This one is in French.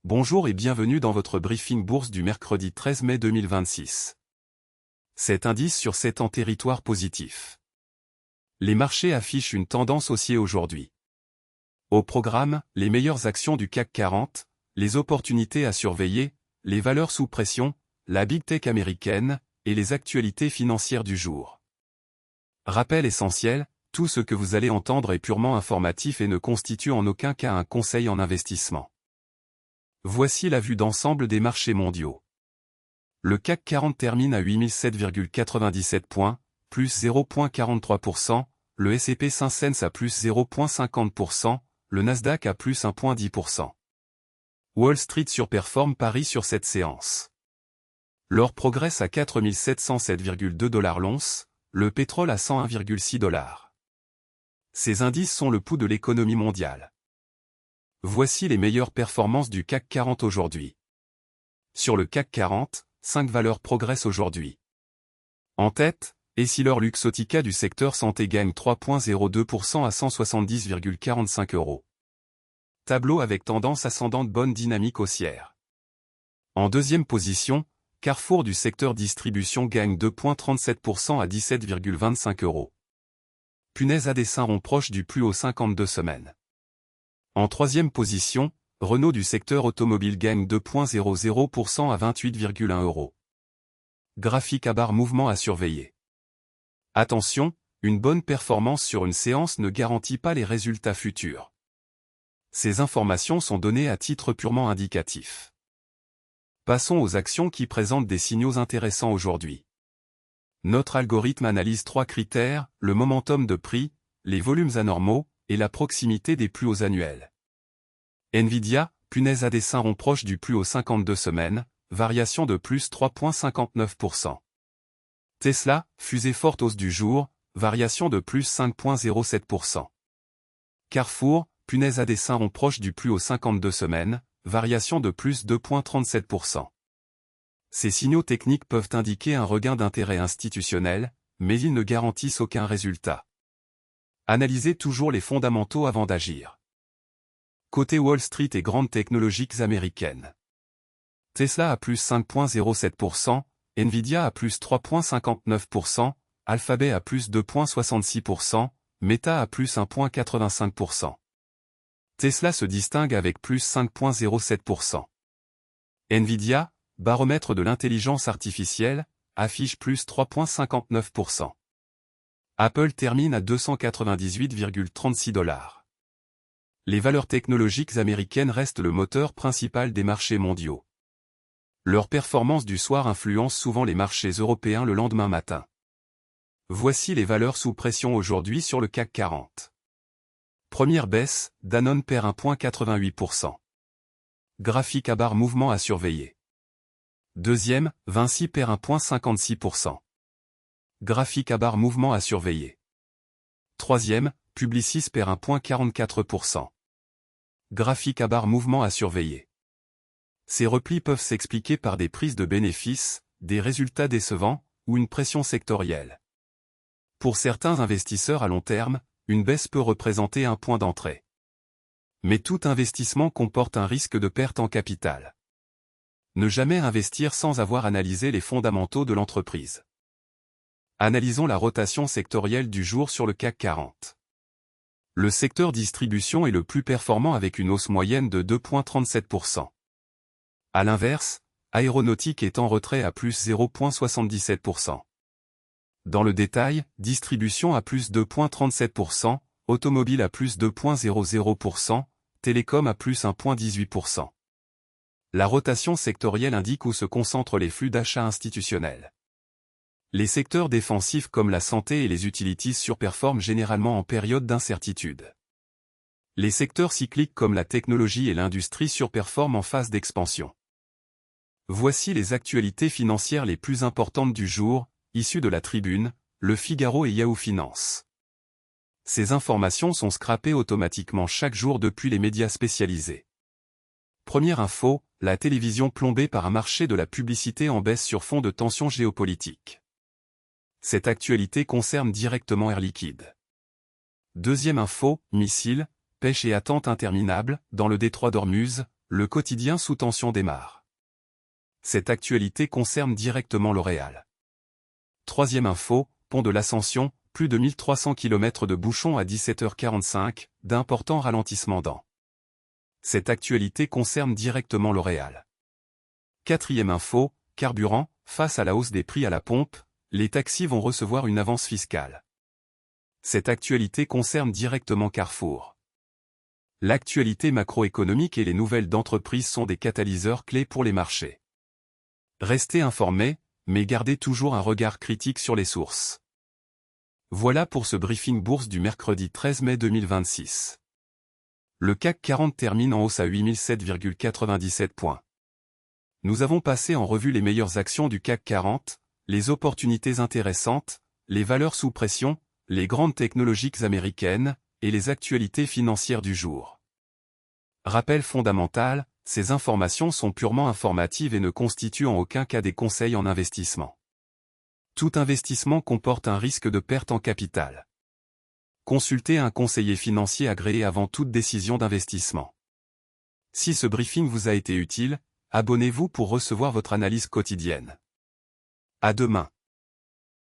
Bonjour et bienvenue dans votre briefing bourse du mercredi 13 mai 2026. 7 indices sur 7 en territoire positif. Les marchés affichent une tendance haussière aujourd'hui. Au programme, les meilleures actions du CAC 40, les opportunités à surveiller, les valeurs sous pression, la Big Tech américaine, et les actualités financières du jour. Rappel essentiel, tout ce que vous allez entendre est purement informatif et ne constitue en aucun cas un conseil en investissement. Voici la vue d'ensemble des marchés mondiaux. Le CAC 40 termine à 8007,97 points, plus 0,43%, le S&P 500 à plus 0,50%, le Nasdaq à plus 1,10%. Wall Street surperforme Paris sur cette séance. L'or progresse à 4707,2 $ l'once, le pétrole à 101,6 $. Ces indices sont le pouls de l'économie mondiale. Voici les meilleures performances du CAC 40 aujourd'hui. Sur le CAC 40, 5 valeurs progressent aujourd'hui. En tête, Essilor-Luxottica du secteur santé gagne 3,02% à 170,45 €. Tableau avec tendance ascendante, bonne dynamique haussière. En deuxième position, Carrefour du secteur distribution gagne 2,37% à 17,25 €. Punaise à dessin rond proche du plus haut 52 semaines. En troisième position, Renault du secteur automobile gagne 2,00% à 28,1 €. Graphique à barre mouvement à surveiller. Attention, une bonne performance sur une séance ne garantit pas les résultats futurs. Ces informations sont données à titre purement indicatif. Passons aux actions qui présentent des signaux intéressants aujourd'hui. Notre algorithme analyse 3 critères, le momentum de prix, les volumes anormaux, et la proximité des plus hauts annuels. Nvidia, punaise à dessin rond proche du plus haut 52 semaines, variation de plus 3,59%. Tesla, fusée forte hausse du jour, variation de plus 5,07%. Carrefour, punaise à dessin rond proche du plus haut 52 semaines, variation de plus 2,37%. Ces signaux techniques peuvent indiquer un regain d'intérêt institutionnel, mais ils ne garantissent aucun résultat. Analysez toujours les fondamentaux avant d'agir. Côté Wall Street et grandes technologiques américaines. Tesla à plus 5,07%, Nvidia à plus 3,59%, Alphabet à plus 2,66%, Meta à plus 1,85%. Tesla se distingue avec plus 5,07%. Nvidia, baromètre de l'intelligence artificielle, affiche plus 3,59%. Apple termine à 298,36 $. Les valeurs technologiques américaines restent le moteur principal des marchés mondiaux. Leur performance du soir influence souvent les marchés européens le lendemain matin. Voici les valeurs sous pression aujourd'hui sur le CAC 40. Première baisse, Danone perd 1,88%. Graphique à barre mouvement à surveiller. Deuxième, Vinci perd 1,56%. Graphique à barre mouvement à surveiller. Troisième, Publicis perd 1,44%. Graphique à barre mouvement à surveiller. Ces replis peuvent s'expliquer par des prises de bénéfices, des résultats décevants, ou une pression sectorielle. Pour certains investisseurs à long terme, une baisse peut représenter un point d'entrée. Mais tout investissement comporte un risque de perte en capital. Ne jamais investir sans avoir analysé les fondamentaux de l'entreprise. Analysons la rotation sectorielle du jour sur le CAC 40. Le secteur distribution est le plus performant avec une hausse moyenne de 2,37%. À l'inverse, aéronautique est en retrait à plus 0,77%. Dans le détail, distribution à plus 2,37%, automobile à plus 2,00%, télécom à plus 1,18%. La rotation sectorielle indique où se concentrent les flux d'achat institutionnels. Les secteurs défensifs comme la santé et les utilities surperforment généralement en période d'incertitude. Les secteurs cycliques comme la technologie et l'industrie surperforment en phase d'expansion. Voici les actualités financières les plus importantes du jour, issues de la Tribune, Le Figaro et Yahoo Finance. Ces informations sont scrapées automatiquement chaque jour depuis les médias spécialisés. Première info, la télévision plombée par un marché de la publicité en baisse sur fond de tensions géopolitiques. Cette actualité concerne directement Air Liquide. Deuxième info, missiles, pêche et attente interminable, dans le détroit d'Ormuz, le quotidien sous tension démarre. Cette actualité concerne directement L'Oréal. Troisième info, pont de l'Ascension, plus de 1300 km de bouchons à 17h45, d'importants ralentissements dans. Cette actualité concerne directement L'Oréal. Quatrième info, carburant, face à la hausse des prix à la pompe, les taxis vont recevoir une avance fiscale. Cette actualité concerne directement Carrefour. L'actualité macroéconomique et les nouvelles d'entreprise sont des catalyseurs clés pour les marchés. Restez informés, mais gardez toujours un regard critique sur les sources. Voilà pour ce briefing bourse du mercredi 13 mai 2026. Le CAC 40 termine en hausse à 8007,97 points. Nous avons passé en revue les meilleures actions du CAC 40, les opportunités intéressantes, les valeurs sous pression, les grandes technologies américaines, et les actualités financières du jour. Rappel fondamental, ces informations sont purement informatives et ne constituent en aucun cas des conseils en investissement. Tout investissement comporte un risque de perte en capital. Consultez un conseiller financier agréé avant toute décision d'investissement. Si ce briefing vous a été utile, abonnez-vous pour recevoir votre analyse quotidienne. À demain.